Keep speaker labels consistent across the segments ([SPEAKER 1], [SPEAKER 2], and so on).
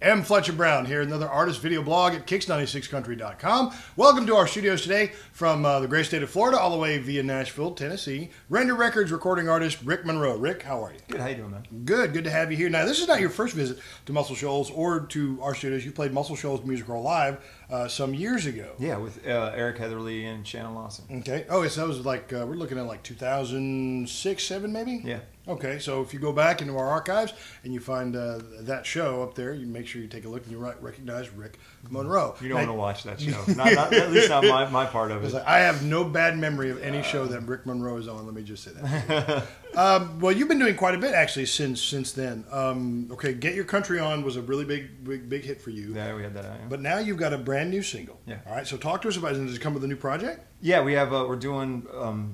[SPEAKER 1] I'm Fletcher Brown here, another artist video blog at KIX96Country.com. Welcome to our studios today from the great state of Florida, all the way via Nashville, Tennessee. Render Records recording artist Rick Monroe. Rick, how are you?
[SPEAKER 2] Good. How you doing, man?
[SPEAKER 1] Good. Good to have you here. Now, this is not your first visit to Muscle Shoals or to our studios. You played Muscle Shoals Music Hall Live some years ago.
[SPEAKER 2] Yeah, with Eric Heatherly and Shannon Lawson.
[SPEAKER 1] Okay. Oh, so that was like, we're looking at like 2006, 7 maybe?
[SPEAKER 2] Yeah.
[SPEAKER 1] Okay, so if you go back into our archives and you find that show up there, you make sure you take a look and you recognize Rick Monroe.
[SPEAKER 2] You don't want to watch that show. At least not my part of it.
[SPEAKER 1] Like, I have no bad memory of any show that Rick Monroe is on. Let me just say that. Well, you've been doing quite a bit actually since then. Okay, Get Your Country On was a really big hit for you.
[SPEAKER 2] Yeah, we had that. Yeah.
[SPEAKER 1] But now you've got a brand new single.
[SPEAKER 2] Yeah.
[SPEAKER 1] All right, so talk to us about it. Does it come with a new project?
[SPEAKER 2] Yeah, we have. We're doing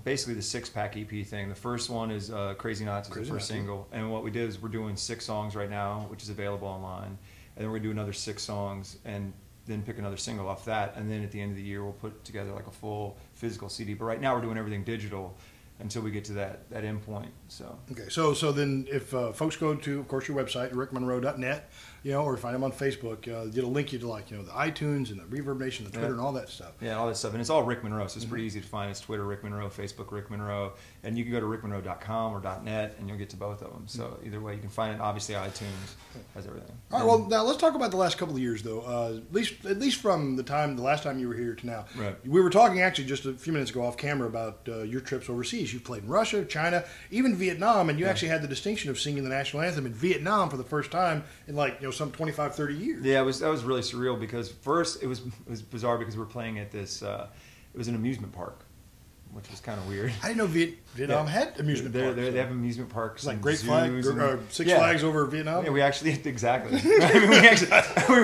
[SPEAKER 2] basically the 6-pack EP thing. The first one is Crazy Knots, is the first single, and what we did is we're doing 6 songs right now, which is available online, and then we're gonna do another 6 songs, and then pick another single off that, and then at the end of the year we'll put together like a full physical CD. But right now we're doing everything digital until we get to that end point. So
[SPEAKER 1] okay, so then if folks go to, of course, your website, rickmonroe.net, or find them on Facebook, it'll link you to like the iTunes and the Reverb Nation, the Twitter, and all that stuff.
[SPEAKER 2] Yeah, all that stuff, and it's all Rick Monroe, so it's pretty easy to find. It's Twitter Rick Monroe, Facebook Rick Monroe, and you can go to rickmonroe.com or .net, and you'll get to both of them. So either way, you can find it. Obviously, iTunes has everything. All right.
[SPEAKER 1] Well, now let's talk about the last couple of years, though. At least from the last time you were here to now.
[SPEAKER 2] Right.
[SPEAKER 1] We were talking actually just a few minutes ago off camera about your trips overseas. You've played in Russia, China, even Vietnam, and you actually had the distinction of singing the national anthem in Vietnam for the first time in like some 25, 30 years.
[SPEAKER 2] Yeah, that was really surreal because first it was bizarre because we were playing at this. It was an amusement park, which was kind of weird.
[SPEAKER 1] I didn't know Vietnam had amusement parks.
[SPEAKER 2] They have amusement parks,
[SPEAKER 1] like
[SPEAKER 2] and
[SPEAKER 1] Great Flag, Six Flags over Vietnam.
[SPEAKER 2] Yeah, we actually exactly. I mean,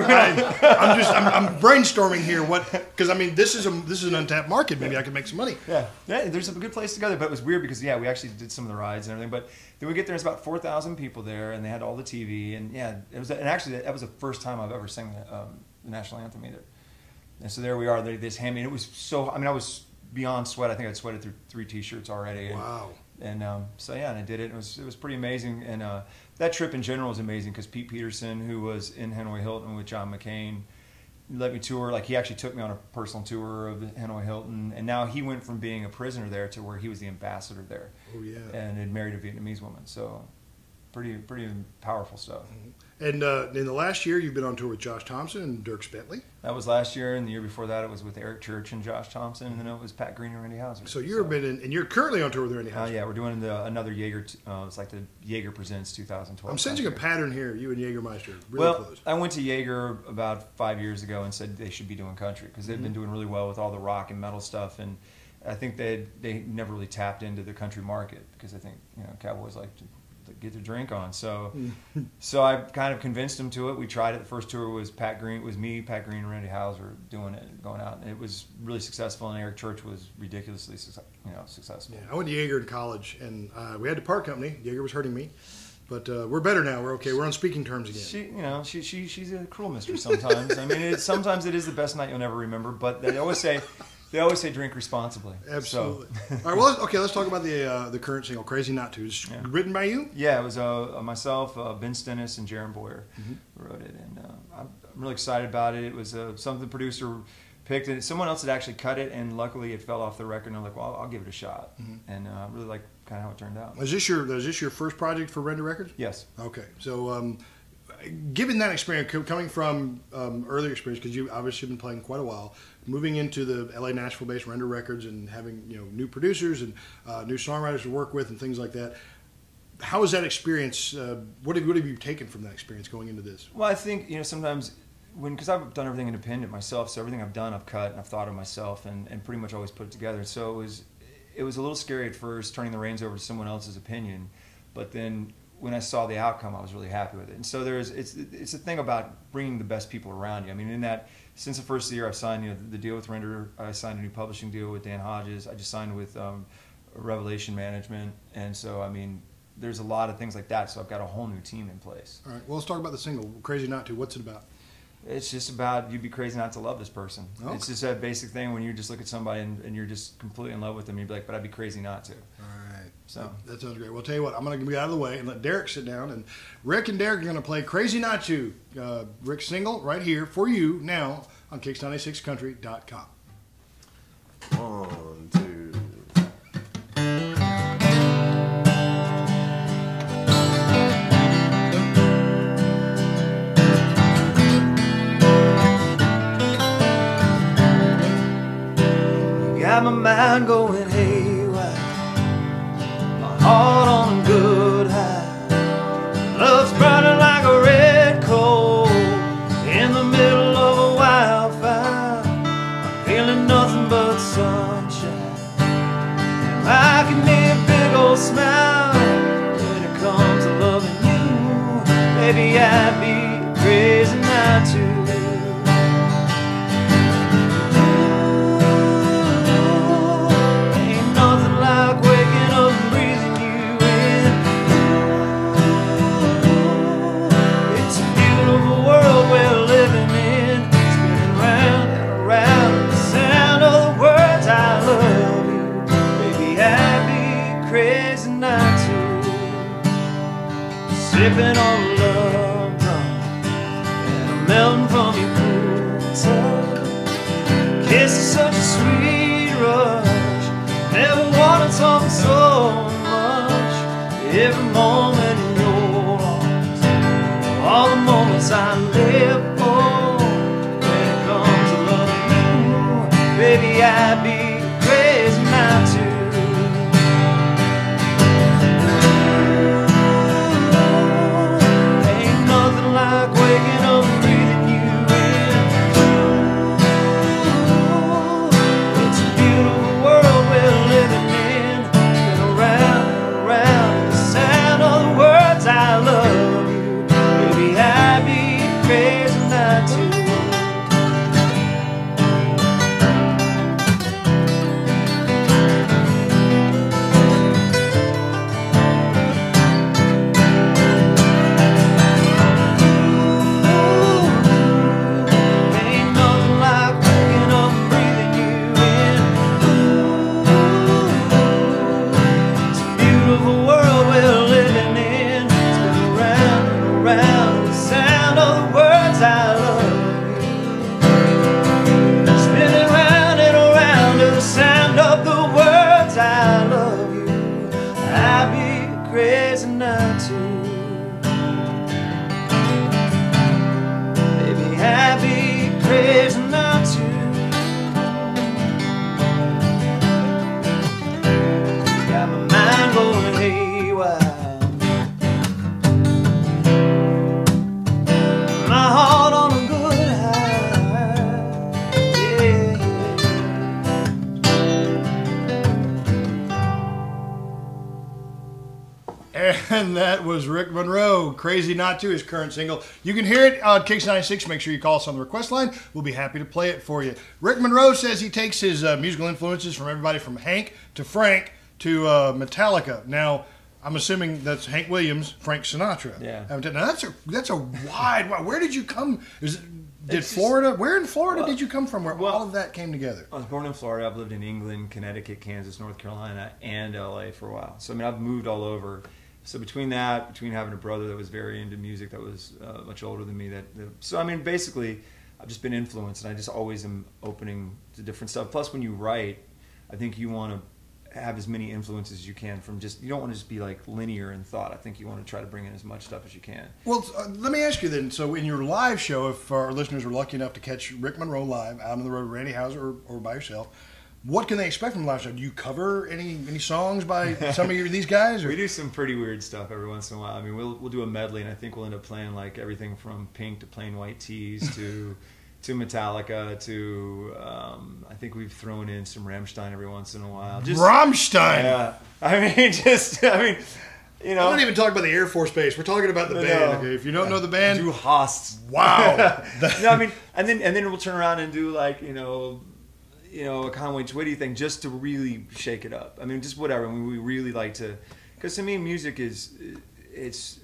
[SPEAKER 1] I'm brainstorming here. Because I mean, this is an untapped market. Maybe I could make some money.
[SPEAKER 2] Yeah, there's a good place to go there, but it was weird because we actually did some of the rides and everything. But then we get there, there's about 4,000 people there, and they had all the TV, and actually that was the first time I've ever sang the national anthem either. And so there we are. This hand, it was so. I mean, I was beyond sweat. I think I'd sweated through 3 T-shirts already.
[SPEAKER 1] Wow.
[SPEAKER 2] And so yeah, and I did it. It was pretty amazing. And that trip in general was amazing because Pete Peterson, who was in Hanoi Hilton with John McCain, let me tour. Like he actually took me on a personal tour of the Hanoi Hilton, and now he went from being a prisoner there to where he was the ambassador there.
[SPEAKER 1] Oh yeah.
[SPEAKER 2] And had married a Vietnamese woman. So pretty powerful stuff.
[SPEAKER 1] Mm-hmm. And in the last year, you've been on tour with Josh Thompson and Dierks Bentley.
[SPEAKER 2] That was last year, and the year before that, it was with Eric Church and Josh Thompson, and then it was Pat Green and Randy Houser.
[SPEAKER 1] So and you're currently on tour with Randy Houser.
[SPEAKER 2] Yeah, we're doing another Jaeger. It's like the Jaeger Presents 2012.
[SPEAKER 1] I'm sensing a pattern here. You and Jägermeister really
[SPEAKER 2] well,
[SPEAKER 1] close.
[SPEAKER 2] I went to Jaeger about 5 years ago and said they should be doing country because they've been doing really well with all the rock and metal stuff, and I think they never really tapped into the country market because I think cowboys like to get their drink on. So I kind of convinced them to it. We tried it. The first tour was Pat Green, Pat Green and Randy Houser doing it, going out, and it was really successful. And Eric Church was ridiculously successful.
[SPEAKER 1] Yeah, I went to Jaeger in college, and we had to part company. Jaeger was hurting me, but we're better now. We're okay. We're on speaking terms again.
[SPEAKER 2] She's a cruel mistress sometimes. I mean, sometimes it is the best night you'll never remember. But they always say drink responsibly.
[SPEAKER 1] Absolutely.
[SPEAKER 2] So.
[SPEAKER 1] All right. Well, okay. Let's talk about the current single, "Crazy Not To." It's written by you.
[SPEAKER 2] Yeah, it was myself, Ben Stennis, and Jaron Boyer who wrote it, and I'm really excited about it. It was something the producer picked, and someone else had actually cut it, and luckily it fell off the record. And I'm like, well, I'll give it a shot, and I really like kind of how it turned out.
[SPEAKER 1] Is this your first project for Render Records?
[SPEAKER 2] Yes.
[SPEAKER 1] Okay. So. Given that experience, coming from earlier experience, because you obviously been playing quite a while, moving into the LA Nashville-based Render Records and having new producers and new songwriters to work with and things like that, how was that experience? What have you taken from that experience going into this?
[SPEAKER 2] Well, I think sometimes because I've done everything independent myself, so everything I've done I've cut and I've thought of myself and pretty much always put it together. So it was a little scary at first turning the reins over to someone else's opinion, but then when I saw the outcome, I was really happy with it. And so it's a thing about bringing the best people around you. I mean, since the first year I've signed the deal with Render, I signed a new publishing deal with Dan Hodges. I just signed with Revelation Management, and so I mean, there's a lot of things like that. So I've got a whole new team in place.
[SPEAKER 1] All right. Well, let's talk about the single, "Crazy Not To." What's it about?
[SPEAKER 2] It's just about you'd be crazy not to love this person.
[SPEAKER 1] Okay.
[SPEAKER 2] It's just a basic thing when you just look at somebody and you're just completely in love with them. You'd be like, but I'd be crazy not to.
[SPEAKER 1] All right.
[SPEAKER 2] So
[SPEAKER 1] that sounds great. Well, I'll tell you what, I'm going to get out of the way and let Derek sit down. And Rick and Derek are going to play Crazy Not You, Rick's single, right here for you now on KIX96Country.com.
[SPEAKER 3] 1, 2.
[SPEAKER 2] got my mind going haywire, my heart on a good high. Love's burning like a red coal in the middle of a wildfire. I'm feeling nothing but sunshine, and I can hear a big old smile when it comes to loving you. Baby, I'd be crazy not to. Sipping on a love drum, and I'm melting from your cool touch. Kiss is such a sweet rush. Never wanted something so much. Every moment in your arms, all the moments I live for. When it comes to loving you, baby, I'd be crazy not to.
[SPEAKER 1] And that was Rick Monroe, Crazy Not To, his current single. You can hear it on KIX96. Make sure you call us on the request line. We'll be happy to play it for you. Rick Monroe says he takes his musical influences from everybody from Hank to Frank to Metallica. Now, I'm assuming that's Hank Williams, Frank Sinatra.
[SPEAKER 2] Yeah.
[SPEAKER 1] Now, that's a wide. Where did you come? Florida? Where in Florida did you come from? Where all of that came together?
[SPEAKER 2] I was born in Florida. I've lived in England, Connecticut, Kansas, North Carolina, and LA for a while. So I mean, I've moved all over. So between having a brother that was very into music, that was much older than me, so I mean, basically, I've just been influenced, and I just always am opening to different stuff. Plus, when you write, I think you want to have as many influences as you can from you don't want to just be like linear in thought. I think you want to try to bring in as much stuff as you can.
[SPEAKER 1] Well, let me ask you then. So in your live show, if our listeners are lucky enough to catch Rick Monroe live out on the road, Randy Houser or by yourself, what can they expect from the live show? Do you cover any songs by some of these guys? Or?
[SPEAKER 2] We do some pretty weird stuff every once in a while. I mean, we'll do a medley, and I think we'll end up playing like everything from Pink to Plain White Tees to Metallica to I think we've thrown in some Rammstein every once in a while.
[SPEAKER 1] Rammstein.
[SPEAKER 2] Yeah. I mean, you know.
[SPEAKER 1] I'm not even talking about the Air Force Base. We're talking about the band. Okay? If you don't know the band,
[SPEAKER 2] Du Hast.
[SPEAKER 1] Wow.
[SPEAKER 2] No, I mean, and then we'll turn around and do like a Conway Twitty thing just to really shake it up. I mean, just whatever. I mean, we really like to, because to me, music it's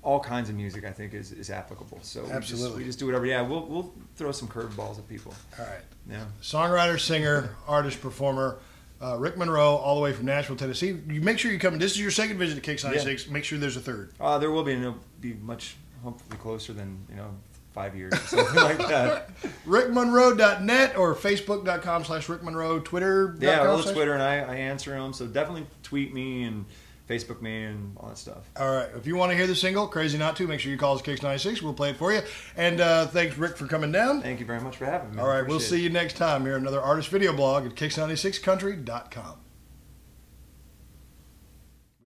[SPEAKER 2] all kinds of music. I think is applicable. So
[SPEAKER 1] absolutely,
[SPEAKER 2] we just do whatever. Yeah, we'll throw some curveballs at people.
[SPEAKER 1] All right.
[SPEAKER 2] Yeah.
[SPEAKER 1] Songwriter, singer, artist, performer. Rick Monroe, all the way from Nashville, Tennessee. You make sure you come. This is your second visit to KIX96. Yeah. Make sure there's a third.
[SPEAKER 2] There will be, and it'll be much, hopefully, closer than 5 years or something like that.
[SPEAKER 1] RickMonroe.net or Facebook.com/RickMonroe, Twitter.
[SPEAKER 2] Yeah, I love Twitter, and I answer them. So definitely tweet me and Facebook me and all that stuff.
[SPEAKER 1] All right. If you want to hear the single, Crazy Not To, make sure you call us KIX96. We'll play it for you. And thanks, Rick, for coming down.
[SPEAKER 2] Thank you very much for having me.
[SPEAKER 1] All right. We'll see you next time here on another artist video blog at KIX96Country.com.